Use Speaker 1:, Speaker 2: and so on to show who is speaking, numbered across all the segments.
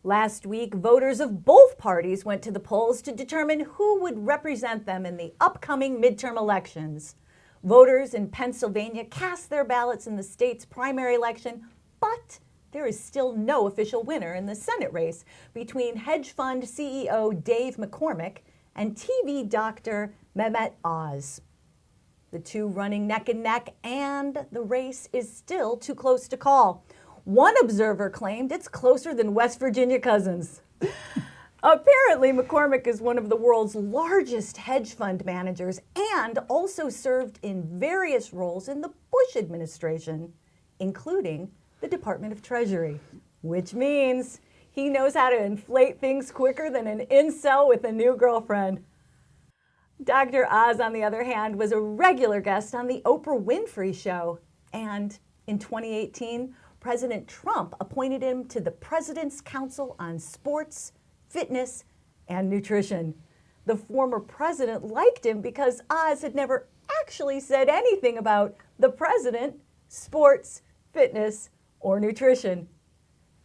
Speaker 1: Last week, voters of both parties went to the polls to determine who would represent them in the upcoming midterm elections. Voters in Pennsylvania cast their ballots in the state's primary election, but there is still no official winner in the Senate race between hedge fund CEO Dave McCormick and TV doctor Mehmet Oz. The two running neck and neck, and the race is still too close to call. One observer claimed it's closer than West Virginia cousins. Apparently, McCormick is one of the world's largest hedge fund managers and also served in various roles in the Bush administration, including the Department of Treasury, which means he knows how to inflate things quicker than an incel with a new girlfriend. Dr. Oz, on the other hand, was a regular guest on the Oprah Winfrey Show, and in 2018, President Trump appointed him to the President's Council on Sports, Fitness, and Nutrition. The former president liked him because Oz had never actually said anything about the president, sports, fitness, or nutrition.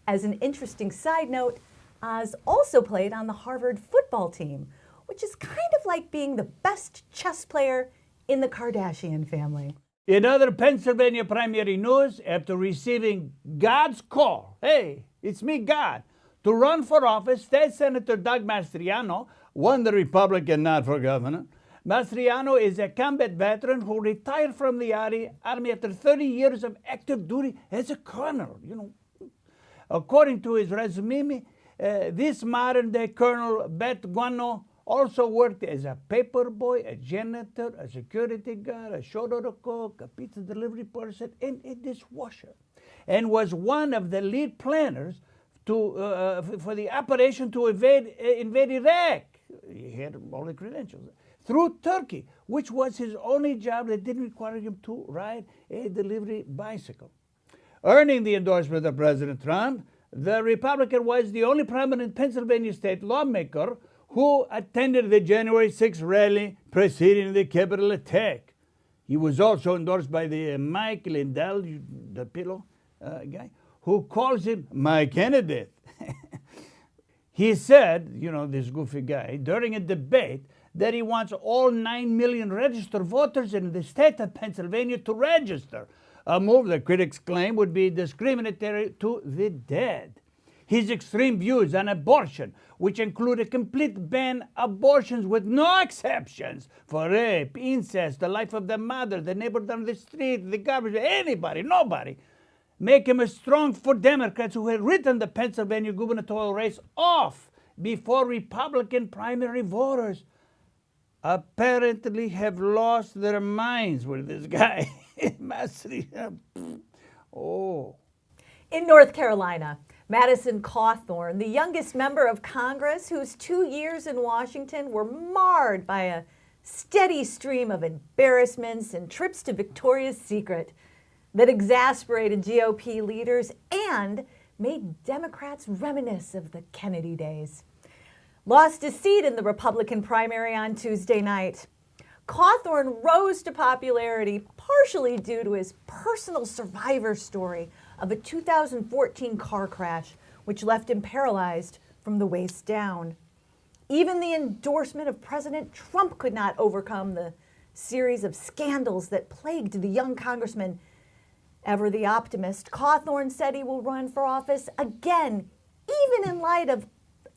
Speaker 1: As an interesting side note, Oz also played on the Harvard football team, which is kind of like being the best chess player in the Kardashian family.
Speaker 2: In other Pennsylvania primary news, after receiving God's call, hey, it's me, God, to run for office, State Senator Doug Mastriano won the Republican nod for governor. Mastriano is a combat veteran who retired from the Army after 30 years of active duty as a colonel. According to his resume, this modern-day Colonel Guano also worked as a paper boy, a janitor, a security guard, a shoulder cook, a pizza delivery person, and a dishwasher, and was one of the lead planners for the operation to invade Iraq. He had all the credentials. Through Turkey, which was his only job that didn't require him to ride a delivery bicycle. Earning the endorsement of President Trump, the Republican was the only prominent Pennsylvania state lawmaker who attended the January 6th rally preceding the Capitol attack. He was also endorsed by the Mike Lindell, the pillow guy, who calls him my candidate. He said, this goofy guy, during a debate, that he wants all 9 million registered voters in the state of Pennsylvania to register, a move that critics claim would be discriminatory to the dead. His extreme views on abortion, which include a complete ban on abortions with no exceptions for rape, incest, the life of the mother, the neighbor down the street, the garbage, anybody, nobody, make him a strong for Democrats who had written the Pennsylvania gubernatorial race off before Republican primary voters apparently have lost their minds with this guy.
Speaker 1: In North Carolina, Madison Cawthorne, the youngest member of Congress whose 2 years in Washington were marred by a steady stream of embarrassments and trips to Victoria's Secret that exasperated GOP leaders and made Democrats reminisce of the Kennedy days, lost his seat in the Republican primary on Tuesday night. Cawthorne rose to popularity partially due to his personal survivor story of a 2014 car crash, which left him paralyzed from the waist down. Even the endorsement of President Trump could not overcome the series of scandals that plagued the young congressman. Ever the optimist, Cawthorne said he will run for office again, even in light of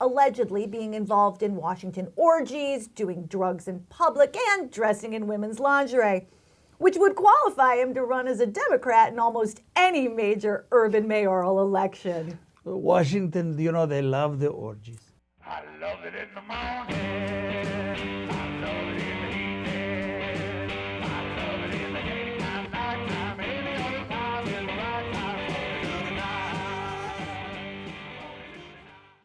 Speaker 1: allegedly being involved in Washington orgies, doing drugs in public, and dressing in women's lingerie, which would qualify him to run as a Democrat in almost any major urban mayoral election.
Speaker 2: Washington, they love the orgies.
Speaker 3: I love it in the morning. I love it